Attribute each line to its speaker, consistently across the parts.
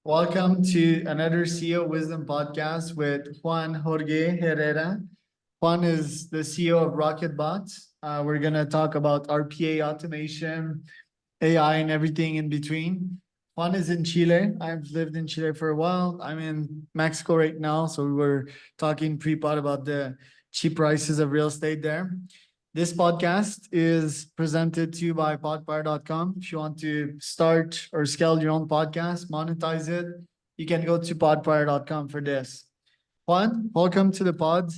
Speaker 1: Welcome to another CEO Wisdom podcast with Juan Jorge Herrera. Juan is the CEO of RocketBot. We're going to talk about RPA automation, AI, and everything in between. Juan is in Chile. I've lived in Chile for a while. I'm in Mexico right now. So we were talking pre-pod about the cheap prices of real estate there. This podcast is presented to you by podfire.com. If you want to start or scale your own podcast, monetize it, you can go to podfire.com for this. Juan, welcome to the pod.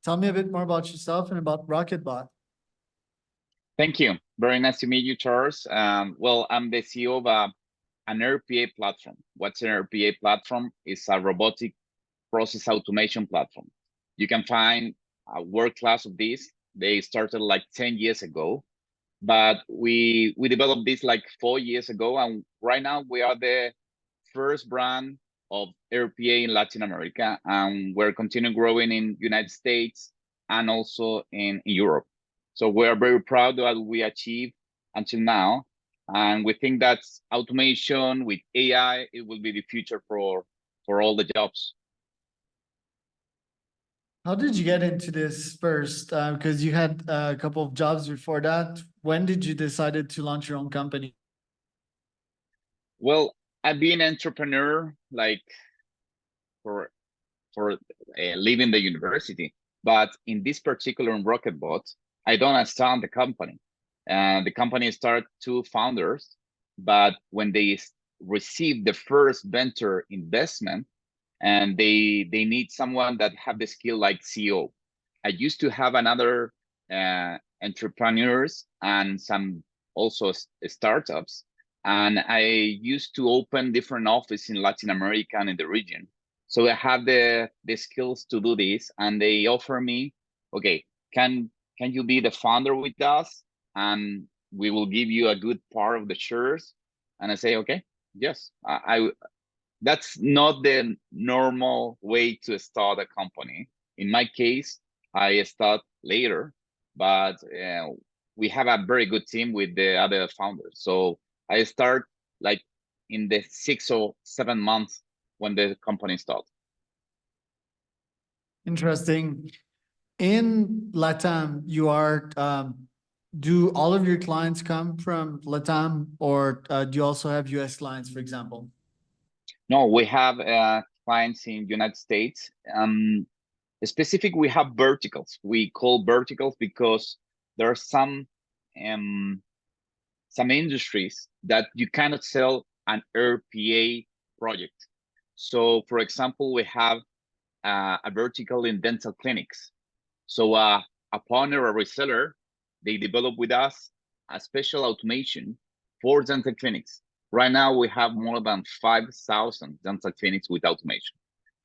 Speaker 1: Tell me a bit more about yourself and about RocketBot.
Speaker 2: Thank you. Very nice to meet you, Charles. Well, I'm the CEO of an RPA platform. What's an RPA platform? It's a robotic process automation platform. You can find a world class of this. They started like 10 years ago, but we developed this like 4 years ago. And right now we are the first brand of RPA in Latin America. And we're continuing growing in United States and also in Europe. So we are very proud of what we achieved until now. And we think that automation with AI, it will be the future for all the jobs.
Speaker 1: How did you get into this first? Because you had a couple of jobs before that. When did you decide to launch your own company?
Speaker 2: Well, I've been an entrepreneur like for leaving the university, but in this particular RocketBot, I don't understand the company. The company started 2 founders, but when they received the first venture investment, and they need someone that have the skill like CEO. I used to have another entrepreneurs and some also startups, and I used to open different offices in Latin America and in the region. So I have the skills to do this, and they offer me, okay, can you be the founder with us, and we will give you a good part of the shares? And I say, okay, yes, I that's not the normal way to start a company. In my case, I start later, but we have a very good team with the other founders. So I start like in the 6 or 7 months when the company starts.
Speaker 1: Interesting. In LATAM, you are, do all of your clients come from LATAM, or do you also have US clients, for example?
Speaker 2: No, we have clients in United States. Specific, we have verticals. We call verticals because there are some industries that you cannot sell an RPA project. So, for example, we have a vertical in dental clinics. So a partner or reseller, they develop with us a special automation for dental clinics. Right now, we have more than 5,000 dental clinics with automation.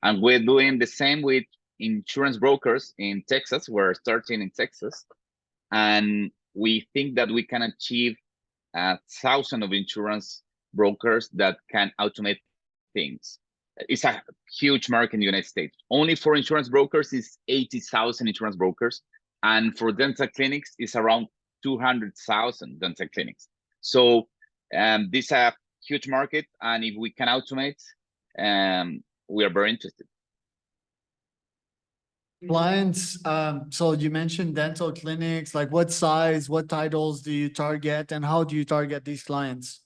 Speaker 2: And we're doing the same with insurance brokers in Texas. We're starting in Texas. And we think that we can achieve 1,000 of insurance brokers that can automate things. It's a huge market in the United States. Only for insurance brokers is 80,000 insurance brokers. And for dental clinics, it's around 200,000 dental clinics. So this is a huge market. And if we can automate, we are very interested.
Speaker 1: Clients, so you mentioned dental clinics, like what size, what titles do you target, and how do you target these clients?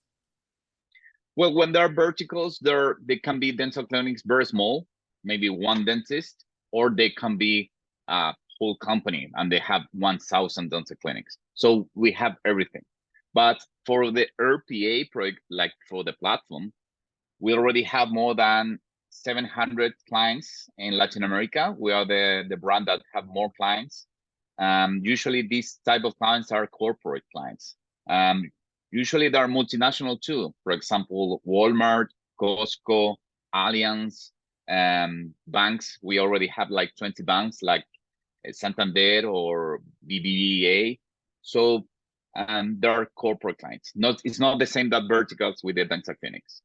Speaker 2: Well, when there are verticals, they can be dental clinics very small, maybe one dentist, or they can be a whole company and they have 1,000 dental clinics. So we have everything. But for the RPA project, like for the platform, we already have more than 700 clients in Latin America. We are the brand that have more clients. Usually these type of clients are corporate clients. Usually they are multinational too. For example, Walmart, Costco, Allianz, banks. We already have like 20 banks like Santander or BBVA. So there are corporate clients. It's not the same that verticals with the dental clinics.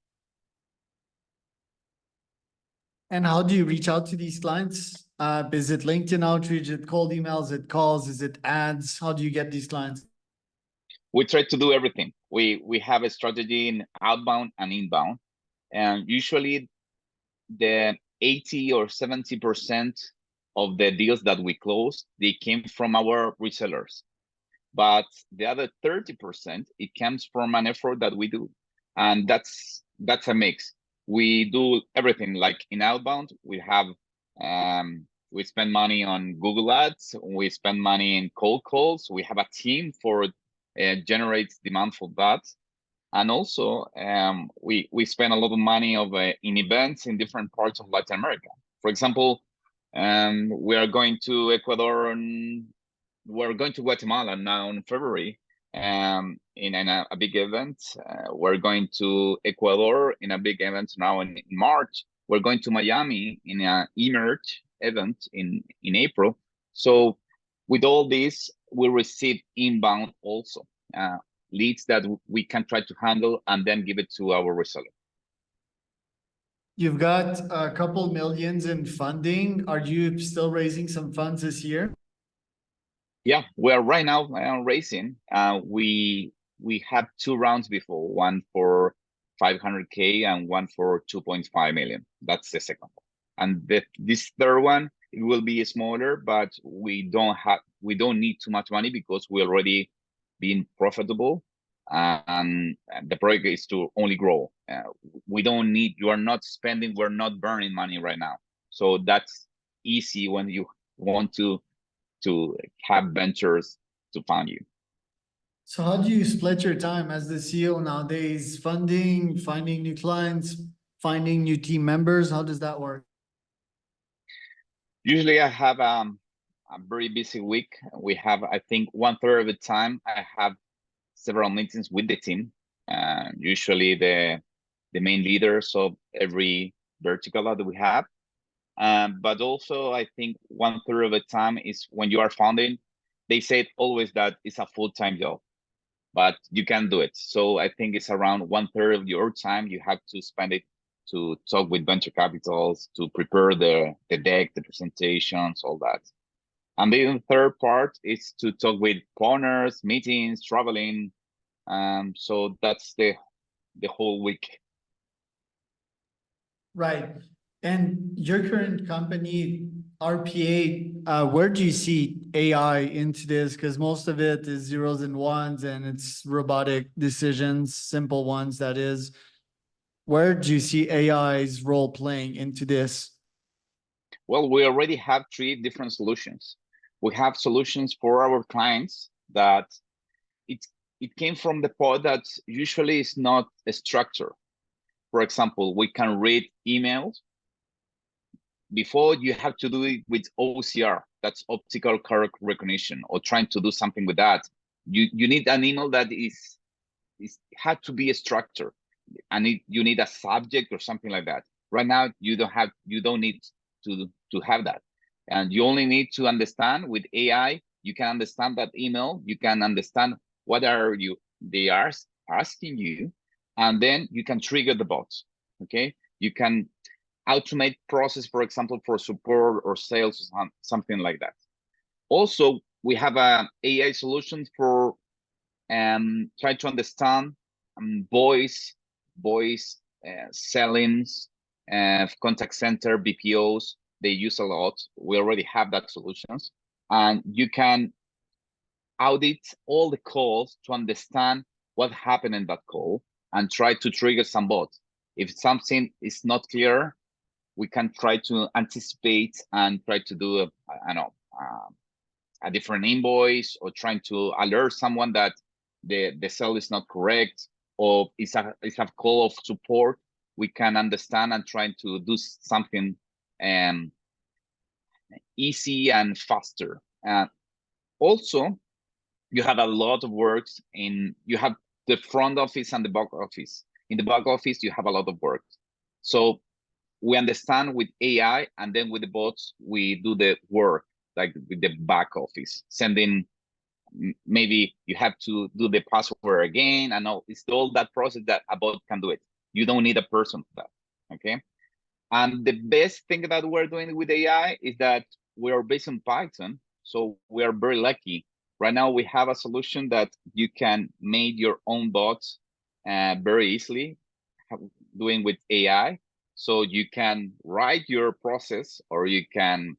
Speaker 1: And how do you reach out to these clients? Is it LinkedIn outreach? Is it cold emails? Is it calls? Is it ads? How do you get these clients?
Speaker 2: We try to do everything. We have a strategy in outbound and inbound. And usually the 80 or 70% of the deals that we closed, they came from our resellers. But the other 30%, it comes from an effort that we do. And that's a mix. We do everything. Like in outbound, we have we spend money on Google Ads, we spend money in cold calls, we have a team for generates demand for that. And also we spend a lot of money in events in different parts of Latin America. For example, we are going to Ecuador and we're going to Guatemala now in February in a big event. We're going to Ecuador in a big event now in March. We're going to Miami in an eMerge event in April. So with all this, we receive inbound also leads that we can try to handle and then give it to our reseller.
Speaker 1: You've got a couple millions in funding. Are you still raising some funds this year?
Speaker 2: Yeah, we are right now raising. We had 2 rounds before, one for 500K and one for 2.5 million. That's the second one. And this third one, it will be smaller, but we don't need too much money because we already been profitable, and the project is to only grow. You are not spending, we're not burning money right now. So that's easy when you want to have ventures to fund you.
Speaker 1: So how do you split your time as the CEO nowadays? Funding, finding new clients, finding new team members? How does that work?
Speaker 2: Usually I have a very busy week. We have, I think, 1/3 of the time I have several meetings with the team, usually the main leaders of every vertical that we have. But also I think 1/3 of the time is when you are founding, they say always that it's a full-time job, but you can do it. So I think it's around 1/3 of your time you have to spend it to talk with venture capitals, to prepare the deck, the presentations, all that. And the third part is to talk with partners, meetings, traveling. So that's the whole week.
Speaker 1: Right. And your current company, RPA, where do you see AI into this? Because most of it is zeros and ones and it's robotic decisions, simple ones, that is. Where do you see AI's role playing into this?
Speaker 2: Well, we already have 3 different solutions. We have solutions for our clients that it came from the part that usually is not a structure. For example, we can read emails. Before, you have to do it with OCR, that's optical character recognition, or trying to do something with that. You need an email that had to be a structure, and you need a subject or something like that. Right now, you don't need to have that, and you only need to understand with AI. You can understand that email. You can understand what they are asking you, and then you can trigger the bots. Okay, you can automate process, for example, for support or sales or something like that. Also, we have a AI solution for try to understand voice sellings, contact center, BPOs. They use a lot. We already have that solutions, and you can audit all the calls to understand what happened in that call and try to trigger some bots. If something is not clear, we can try to anticipate and try to do a different invoice, or trying to alert someone that the cell is not correct, or it's a call of support. We can understand and try to do something easy and faster. Also, you have a lot of works you have the front office and the back office. In the back office, you have a lot of work. So we understand with AI, and then with the bots, we do the work, like with the back office, sending, maybe you have to do the password again, and it's all that process that a bot can do it. You don't need a person for that, okay? And the best thing that we're doing with AI is that we are based on Python, so we are very lucky. Right now, we have a solution that you can make your own bots very easily. doing with AI. So you can write your process, or you can,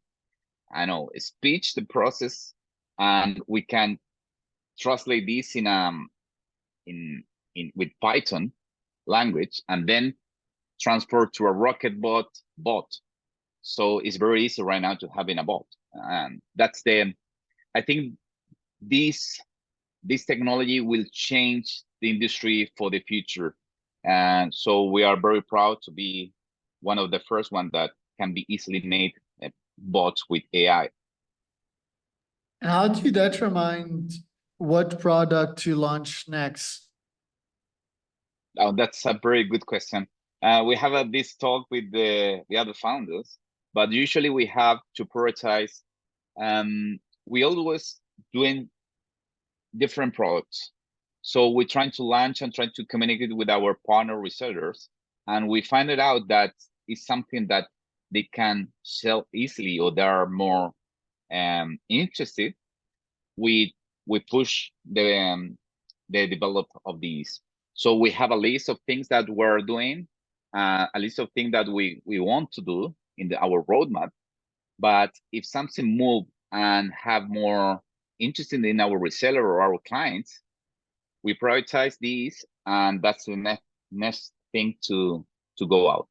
Speaker 2: I know, speech the process, and we can translate this in with Python language, and then transfer to a Rocket bot. So it's very easy right now to having a bot, and that's I think this technology will change the industry for the future, and so we are very proud to be one of the first one that can be easily made bots with AI.
Speaker 1: How do you determine what product to launch next?
Speaker 2: Oh, that's a very good question. We have this talk with the other founders, but usually we have to prioritize. We always doing different products. So we're trying to launch and trying to communicate with our partner resellers, and we find it out that it's something that they can sell easily, or they are more interested. We push the develop of these. So we have a list of things that we're doing, a list of things that we want to do in our roadmap. But if something move and have more interest in our reseller or our clients, we prioritize these, and that's the next thing to go out.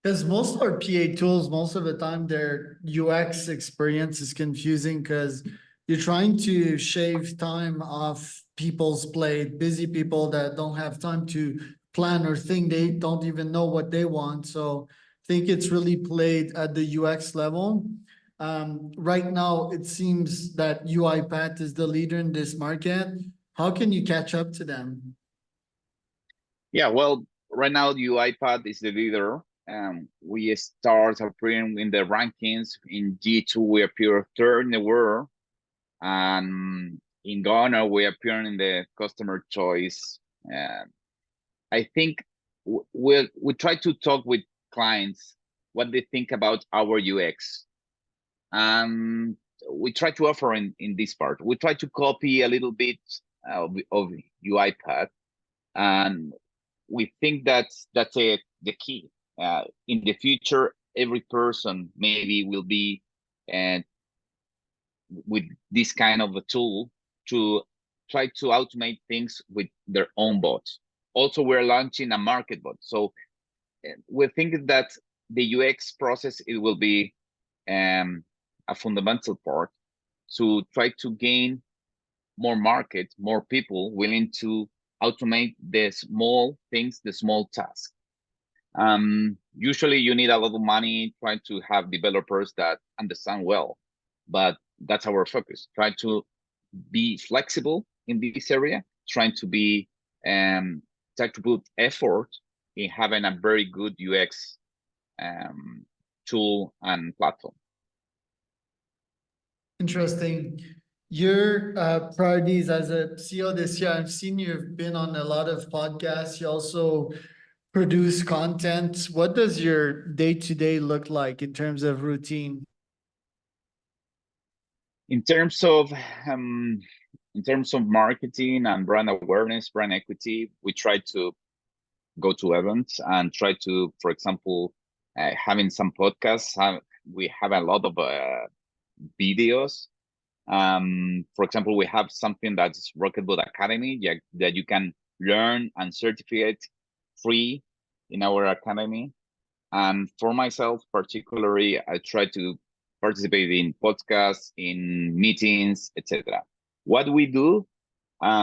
Speaker 1: Because most RPA tools, most of the time, their UX experience is confusing because you're trying to shave time off people's plate, busy people that don't have time to plan or think, they don't even know what they want. So I think it's really played at the UX level. Right now, it seems that UiPath is the leader in this market. How can you catch up to them?
Speaker 2: Yeah, well, right now UiPath is the leader. We start appearing in the rankings. In G2, we appear third in the world. And in Ghana, we appear in the customer choice. I think we try to talk with clients what they think about our UX. We try to offer in this part. We try to copy a little bit of UiPath, and we think that's the key. In the future, every person maybe will be with this kind of a tool to try to automate things with their own bots. Also, we're launching a market bot. So we think that the UX process, it will be a fundamental part to try to gain more market, more people willing to automate the small things, the small tasks. Usually you need a lot of money trying to have developers that understand well, but that's our focus. Try to be flexible in this area, trying to be try to put effort in having a very good UX tool and platform.
Speaker 1: Interesting. Your priorities as a CEO this year, I've seen you've been on a lot of podcasts. You also produce content. What does your day-to-day look like in terms of routine?
Speaker 2: In terms of marketing and brand awareness, brand equity, we try to go to events and try to, for example, having some podcasts. We have a lot of videos. For example, we have something that's Rocketbot Academy that you can learn and certificate free in our academy. And for myself, particularly, I try to participate in podcasts, in meetings, etc. What we do,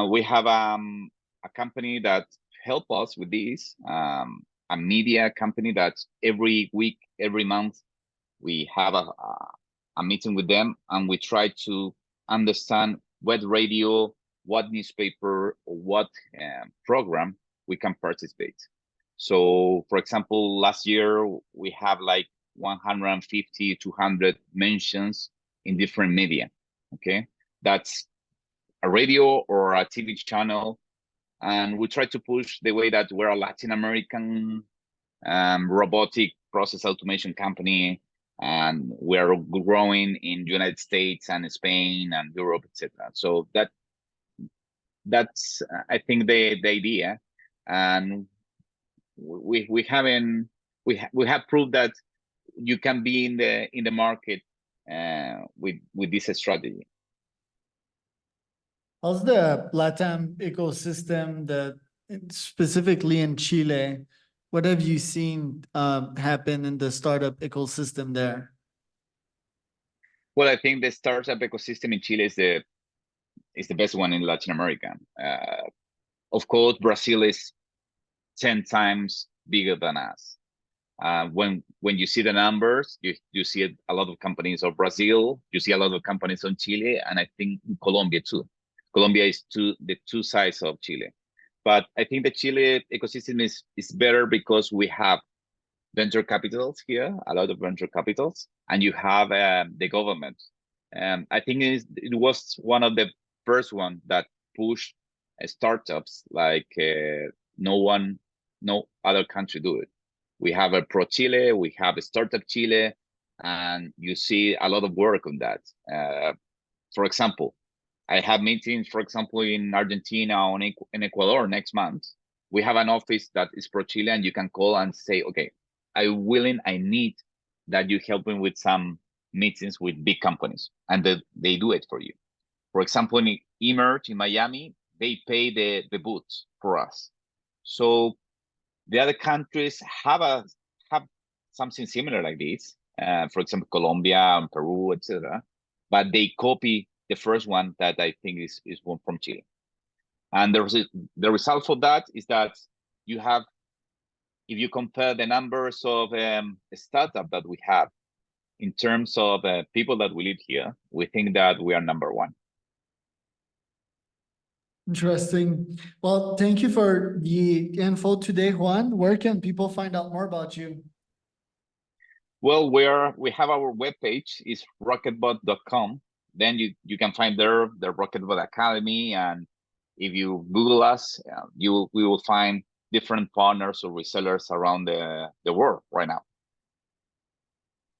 Speaker 2: we have a company that help us with this, a media company that every week, every month, we have a meeting with them, and we try to understand what radio, what newspaper, or what program we can participate. So, for example, last year we have like 150, 200 mentions in different media. Okay, that's a radio or a TV channel, and we try to push the way that we're a Latin American robotic process automation company, and we're growing in the United States and Spain and Europe, etc. So that's I think the idea, and we haven't we have proved that you can be in the market with this strategy.
Speaker 1: How's the LATAM ecosystem specifically in Chile? What have you seen happen in the startup ecosystem there?
Speaker 2: Well, I think the startup ecosystem in Chile is the best one in Latin America. Of course, Brazil is 10 times bigger than us. When you see the numbers, you see a lot of companies of Brazil, you see a lot of companies on Chile, and I think Colombia too. Colombia is the two sides of Chile. But I think the Chile ecosystem is better because we have venture capitals here, a lot of venture capitals, and you have the government. I think it was one of the first one that pushed startups like no other country do it. We have a Pro Chile, we have a Startup Chile, and you see a lot of work on that. For example, I have meetings, for example, in Argentina or in Ecuador next month. We have an office that is Pro Chile, and you can call and say, okay, I need that you help me with some meetings with big companies, and they do it for you. For example, in Emerge in Miami, they pay the booth for us. So the other countries have something similar like this. For example, Colombia and Peru, etc. But they copy the first one that I think is one from Chile. And the result of that is that you have, if you compare the numbers of startup that we have in terms of people that we live here, we think that we are number one.
Speaker 1: Interesting. Well, thank you for the info today, Juan. Where can people find out more about you?
Speaker 2: Well, we have our webpage is rocketbot.com. Then you can find there the Rocketbot Academy, and if you Google us, we will find different partners or resellers around the world right now.